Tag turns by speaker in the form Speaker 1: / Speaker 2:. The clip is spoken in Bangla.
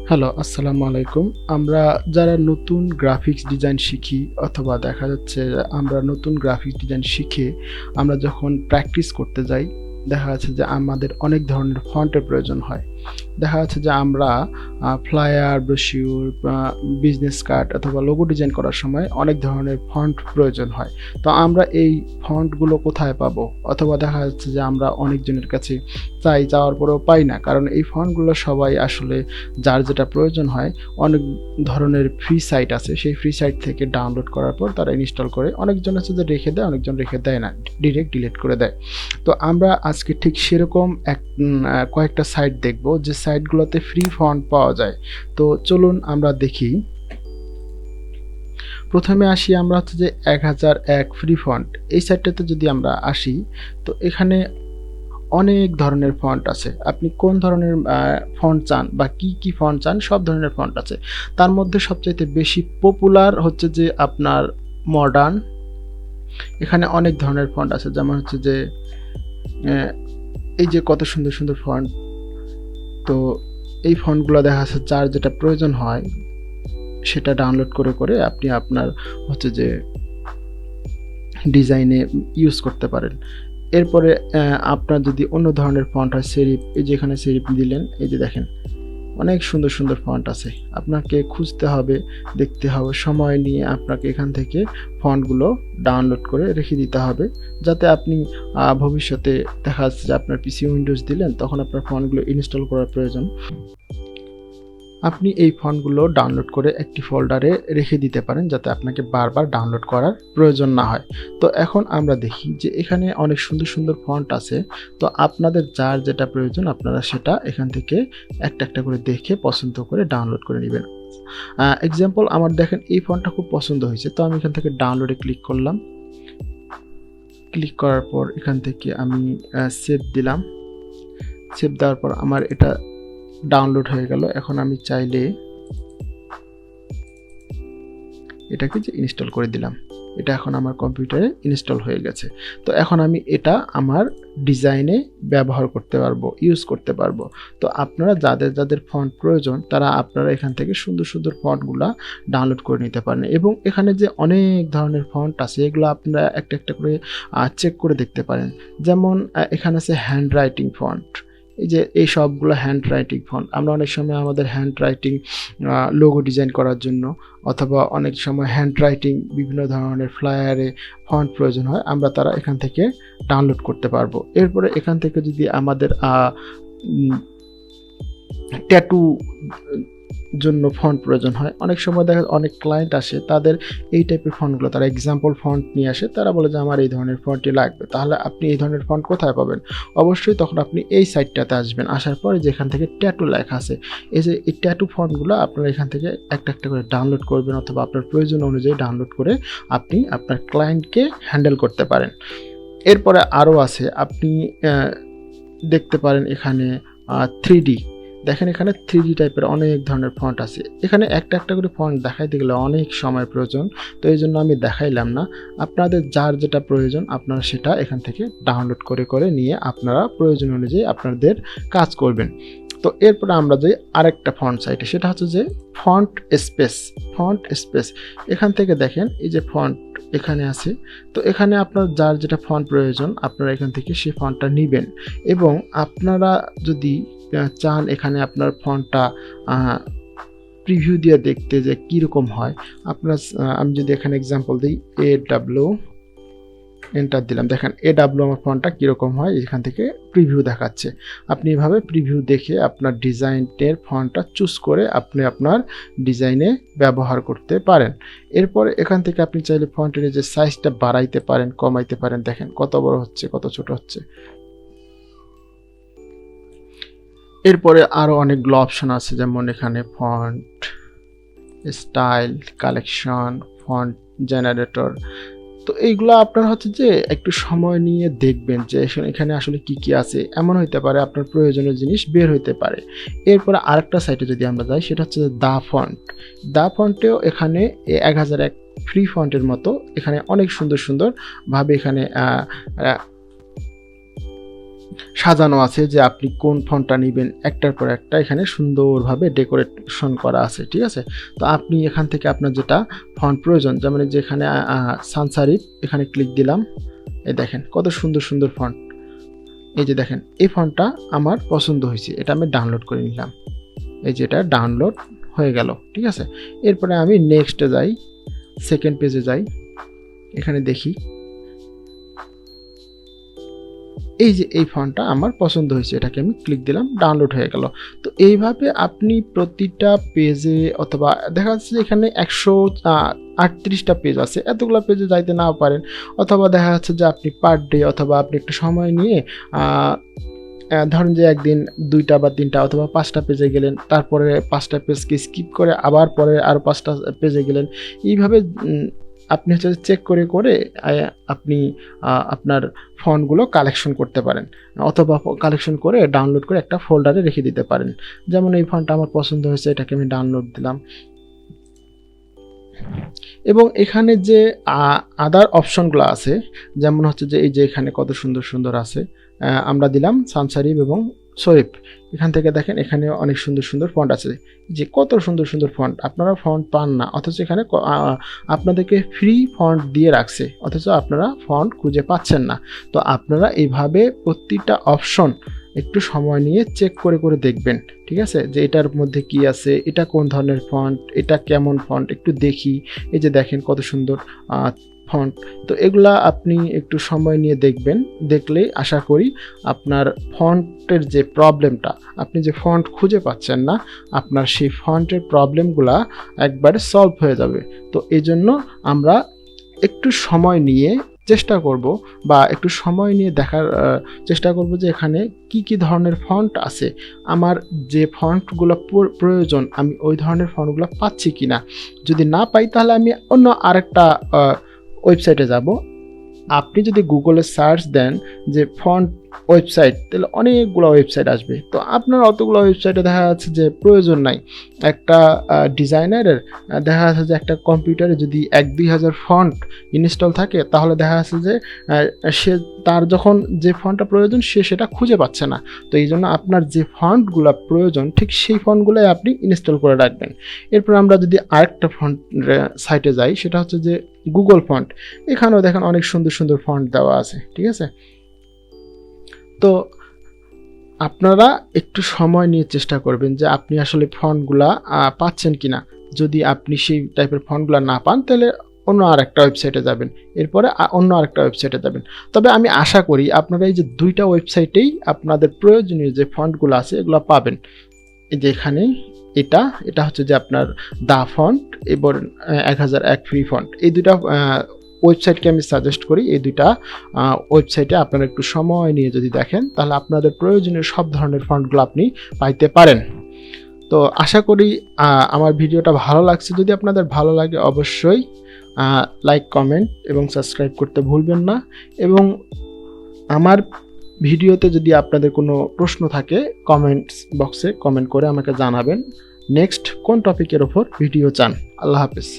Speaker 1: হ্যালো, আসসালামু আলাইকুম। আমরা যারা নতুন গ্রাফিক্স ডিজাইন শিখি অথবা দেখা যাচ্ছে আমরা নতুন গ্রাফিক্স ডিজাইন শিখে আমরা যখন প্র্যাকটিস করতে যাই, দেখা যাচ্ছে যে আমাদের অনেক ধরনের ফন্টের প্রয়োজন হয়। দেখা যাচ্ছে যে আমরা ফ্লায়ার, ব্রোশিউর, বিজনেস কার্ড অথবা লোগো ডিজাইন করার সময় অনেক ধরনের ফন্ট প্রয়োজন হয়। তো আমরা এই ফন্টগুলো কোথায় পাবো? অথবা দেখা যাচ্ছে যে আমরা অনেকজনের কাছে চাওয়ার পরেও পাই না। কারণ এই ফন্টগুলো সবাই আসলে যার যেটা প্রয়োজন হয়, অনেক ধরনের ফ্রি সাইট আছে। সেই ফ্রি সাইট থেকে ডাউনলোড করার পর তারা ইনস্টল করে। অনেকজন আছে যে রেখে দেয়, অনেকজন রেখে দেয় না। ডিরেক্ট ডিলিট করে দেয়। তো আমরা আজকে ঠিক সেরকম কয়েকটা সাইট দেখব যে সাইটগুলোতে ফ্রি ফন্ট পাওয়া যায়। তো চলুন আমরা দেখি। প্রথমে আসি আমরা হচ্ছে যে 1001 ফ্রি ফন্ট। এই সাইটটাতে যদি আমরা আসি, তো এখানে অনেক ধরনের ফন্ট আছে। আপনি কোন ধরনের ফন্ট চান বা কি ফন্ট চান, সব ধরনের ফন্ট আছে। তার মধ্যে সবচাইতে বেশি পপুলার হচ্ছে যে আপনার মডার্ন। এখানে অনেক ধরনের ফন্ট আছে, যেমন হচ্ছে যে এই যে কত সুন্দর সুন্দর ফন্ট। তো এই ফন্টগুলো দেখা যাচ্ছে যার যেটা প্রয়োজন হয় সেটা ডাউনলোড করে আপনি আপনার হচ্ছে যে ডিজাইনে ইউজ করতে পারেন। এরপরে আপনার যদি অন্য ধরনের ফন্ট হয়, সেরিফ, এই যে এখানে সেরিফ দিলেন, এই যে দেখেন অনেক সুন্দর সুন্দর ফন্ট আছে। আপনাকে খুঁজতে হবে, দেখতে হবে, সময় নিয়ে আপনাকে এখান থেকে ফন্টগুলো ডাউনলোড করে রেখে দিতে হবে, যাতে আপনি ভবিষ্যতে দেখা যাচ্ছে যে আপনার পিসি উইন্ডোজ দিলেন, তখন আপনার ফন্টগুলো ইনস্টল করার প্রয়োজন। আপনি এই ফন্টগুলো ডাউনলোড করে একটি ফোল্ডারে রেখে দিতে পারেন, যাতে আপনাকে বারবার ডাউনলোড করার প্রয়োজন না হয়। তো এখন আমরা দেখি যে এখানে অনেক সুন্দর সুন্দর ফন্ট আছে। তো আপনাদের যার যেটা প্রয়োজন আপনারা সেটা এখান থেকে একটা একটা করে দেখে পছন্দ করে ডাউনলোড করে নেবেন। এক্সাম্পল, আমার দেখেন এই ফন্টটা খুব পছন্দ হয়েছে, তো আমি এখান থেকে ডাউনলোডে ক্লিক করলাম। ক্লিক করার পর এখান থেকে আমি সেভ দিলাম। সেভ দেওয়ার পর আমার এটা ডাউনলোড হয়ে গেল। এখন আমি চাইলে এটাকে যে ইনস্টল করে দিলাম, এটা এখন আমার কম্পিউটারে ইনস্টল হয়ে গেছে। তো এখন আমি এটা আমার ডিজাইনে ব্যবহার করতে পারবো, ইউজ করতে পারবো। তো আপনারা যাদের যাদের ফন্ট প্রয়োজন তারা আপনারা এখান থেকে সুন্দর সুন্দর ফন্টগুলা ডাউনলোড করে নিতে পারেন। এবং এখানে যে অনেক ধরনের ফন্ট আছে এগুলো আপনারা একটা একটা করে চেক করে দেখতে পারেন। যেমন এখানে আছে হ্যান্ড রাইটিং ফন্ট। এই যে এই সবগুলো হ্যান্ড রাইটিং ফন্ট, আমরা অনেক সময় আমাদের হ্যান্ড রাইটিং লোগো ডিজাইন করার জন্য অথবা অনেক সময় হ্যান্ড রাইটিং বিভিন্ন ধরনের ফ্লায়ারে ফন্ট প্রয়োজন হয়, আমরা তারা এখান থেকে ডাউনলোড করতে পারবো। এরপরে এখান থেকে যদি আমাদের ট্যাটু জন্য ফন্ট প্রয়োজন হয়, অনেক সময় দেখা অনেক ক্লায়েন্ট আসে, তাদের এই টাইপের ফন্টগুলো তারা এক্সাম্পল ফন্ট নিয়ে আসে, তারা বলে যে আমার এই ধরনের ফন্টই লাগবে। তাহলে আপনি এই ধরনের ফন্ট কোথায় পাবেন? অবশ্যই তখন আপনি এই সাইটটাতে আসবেন। আসার পরে যেখান থেকে ট্যাটু লেখা আছে, এই যে এই ট্যাটু ফন্টগুলো আপনারা এখান থেকে একটা একটা করে ডাউনলোড করবেন, অথবা আপনার প্রয়োজন অনুযায়ী ডাউনলোড করে আপনি আপনার ক্লায়েন্টকে হ্যান্ডেল করতে পারেন। এরপরে আরও আছে, আপনি দেখতে পারেন এখানে 3D। দেখেন এখানে 3D টাইপের অনেক ধরনের ফন্ট আছে। এখানে একটা একটা করে ফন্ট দেখাইতে গেলে অনেক সময় প্রয়োজন, তো এই জন্য আমি দেখাইলাম না। আপনাদের যার যেটা প্রয়োজন আপনারা সেটা এখান থেকে ডাউনলোড করে নিয়ে আপনারা প্রয়োজন অনুযায়ী আপনাদের কাজ করবেন। তো এরপরে আমরা যাই আরেকটা ফন্ট সাইটে, সেটা হচ্ছে যে ফন্ট স্পেস। ফন্ট স্পেস, এখান থেকে দেখেন এই যে ফন্ট এখানে আছে। তো এখানে আপনার যার যেটা ফন্ট প্রয়োজন আপনারা এখান থেকে সেই ফন্টটা নেবেন। এবং আপনারা যদি চান এখানে আপনার ফন্টটা প্রিভিউ দিয়ে দেখতে যে কীরকম হয়, আপনার আমি যদি এখানে এক্সাম্পল দিই AW, এন্টার দিলাম, দেখেন AW আমার ফন্টটা কীরকম হয় এখান থেকে প্রিভিউ দেখাচ্ছে। আপনি এভাবে প্রিভিউ দেখে আপনার ডিজাইনের ফন্টটা চুজ করে আপনি আপনার ডিজাইনে ব্যবহার করতে পারেন। এরপরে এখান থেকে আপনি চাইলে ফন্টের যে সাইজটা বাড়াইতে পারেন, কমাইতে পারেন। দেখেন কত বড় হচ্ছে, কত ছোট হচ্ছে। এরপরে আরও অনেকগুলো অপশন আছে, যেমন এখানে font style, collection, font generator. তো এইগুলো আপনার হচ্ছে যে একটু সময় নিয়ে দেখবেন যে এখানে আসলে কি কি আছে। এমন হইতে পারে আপনার প্রয়োজনীয় জিনিস বের হইতে পারে। এরপরে আরেকটা সাইটে যদি আমরা যাই, সেটা হচ্ছে দা ফন্ট। দা ফন্টেও এখানে 1001 ফ্রি ফন্টের মতো এখানে অনেক সুন্দর সুন্দর ভাবে এখানে সাজানো আছে যে আপনি কোন ফন্টটা নেবেন, একটার পর একটা এখানে সুন্দরভাবে ডেকোরেশন করা আছে, ঠিক আছে। তো আপনি এখান থেকে আপনার যেটা ফন্ট প্রয়োজন, যেমন যেখানে সান সারিফ এখানে ক্লিক দিলাম, এই দেখেন কত সুন্দর সুন্দর ফন্ট। এই যে দেখেন এই ফন্টটা আমার পছন্দ হয়েছে, এটা আমি ডাউনলোড করে নিলাম। এই যে এটা ডাউনলোড হয়ে গেল, ঠিক আছে। এরপরে আমি নেক্সটে যাই, সেকেন্ড পেজে যাই, এখানে দেখি এই যে এই ফন্টটা আমার পছন্দ হয়েছে, এটাকে আমি ক্লিক দিলাম, ডাউনলোড হয়ে গেল। তো এইভাবে আপনি প্রতিটা পেজে, অথবা দেখা যাচ্ছে যে এখানে 138টা পেজ আছে, এতগুলো পেজে যাইতে না পারেন, অথবা দেখা যাচ্ছে যে আপনি পার ডে অথবা আপনি একটু সময় নিয়ে ধরেন যে একদিন 2টা বা 3টা অথবা 5টা পেজে গেলেন, তারপরে 5টা পেজকে স্কিপ করে আবার পরে আরও 5টা পেজে গেলেন। এইভাবে আপনি হচ্ছে চেক করে করে আপনি আপনার ফন্টগুলো কালেকশন করতে পারেন, অথবা কালেকশন করে ডাউনলোড করে একটা ফোল্ডারে রেখে দিতে পারেন। যেমন এই ফন্টটা আমার পছন্দ হয়েছে, এটাকে আমি ডাউনলোড দিলাম। এবং এখানে যে আদার অপশনগুলো আছে, যেমন হচ্ছে যে এই যে এখানে কত সুন্দর সুন্দর আছে, আমরা দিলাম সান সারিফ এবং শরীফ। এখান থেকে দেখেন এখানে অনেক সুন্দর সুন্দর ফন্ট আছে, যে কত সুন্দর সুন্দর ফন্ট। আপনারা ফন্ট পান না, অথচ এখানে আপনাদেরকে ফ্রি ফন্ট দিয়ে রাখছে, অথচ আপনারা ফন্ট খুঁজে পাচ্ছেন না। তো আপনারা এইভাবে প্রতিটা অপশন একটু সময় নিয়ে চেক করে করে দেখবেন, ঠিক আছে, যে এটার মধ্যে কি আছে, এটা কোন ধরনের ফন্ট, এটা কেমন ফন্ট, একটু দেখি। এই যে দেখেন কত সুন্দর ফন্ট। তো এগুলা আপনি একটু সময় নিয়ে দেখবেন, দেখলেই আশা করি আপনার ফন্টের যে প্রবলেমটা, আপনি যে ফন্ট খুঁজে পাচ্ছেন না, আপনার সেই ফন্টের প্রবলেমগুলা একবারে সলভ হয়ে যাবে। তো এই জন্য আমরা একটু সময় নিয়ে চেষ্টা করব, বা একটু সময় নিয়ে দেখার চেষ্টা করব যে এখানে কি কি ধরনের ফন্ট আছে, আমার যে ফন্টগুলো প্রয়োজন আমি ওই ধরনের ফন্টগুলো পাচ্ছি কিনা। যদি না পাই তাহলে আমি অন্য আরেকটা ওয়েবসাইটে যাব। আপনি যদি গুগলে সার্চ দেন যে ফন্ট ওয়েবসাইট, তাহলে অনেকগুলো ওয়েবসাইট আসবে। তো আপনার অতগুলো ওয়েবসাইটে দেখা যাচ্ছে যে প্রয়োজন নাই। একটা ডিজাইনারের দেখা যাচ্ছে যে একটা কম্পিউটারে যদি 1-2 হাজার ফন্ট ইনস্টল থাকে, তাহলে দেখা যাচ্ছে যে সে তার যখন যে ফন্টটা প্রয়োজন সে সেটা খুঁজে পাচ্ছে না। তো এই জন্য আপনার যে ফন্টগুলো প্রয়োজন ঠিক সেই ফন্টগুলোই আপনি ইনস্টল করে রাখবেন। এরপর আমরা যদি আরেকটা ফন্ট সাইটে যাই, সেটা হচ্ছে যে গুগল ফন্ট। এখানেও দেখেন অনেক সুন্দর সুন্দর ফন্ট দেওয়া আছে, ঠিক আছে। তো আপনারা একটু সময় নিয়ে চেষ্টা করবেন যে আপনি আসলে ফন্টগুলা পাচ্ছেন কিনা। যদি আপনি সেই টাইপের ফন্টগুলা না পান, তাহলে অন্য আরেকটা ওয়েবসাইটে যাবেন, এরপরে অন্য আরেকটা ওয়েবসাইটে যাবেন। তবে আমি আশা করি আপনারা এই যে 2টা ওয়েবসাইটেই আপনাদের প্রয়োজনীয় যে ফন্টগুলো আছে এগুলো পাবেন। এই যে এখানে এটা হচ্ছে যে আপনার দা ফন্ট এবং 1001 ফ্রি ফন্ট, এই 2টা ওয়েবসাইটকে আমি সাজেস্ট করি। এই 2টা ওয়েবসাইটে আপনারা একটু সময় নিয়ে যদি দেখেন, তাহলে আপনাদের প্রয়োজনীয় সব ধরনের ফন্টগুলো আপনি পাইতে পারেন। তো আশা করি আমার ভিডিওটা ভালো লাগছে। যদি আপনাদের ভালো লাগে অবশ্যই লাইক, কমেন্ট এবং সাবস্ক্রাইব করতে ভুলবেন না। এবং আমার ভিডিওতে যদি আপনাদের কোনো প্রশ্ন থাকে, কমেন্টস বক্সে কমেন্ট করে আমাকে জানাবেন নেক্সট কোন টপিকের ওপর ভিডিও চান। আল্লাহ হাফেজ।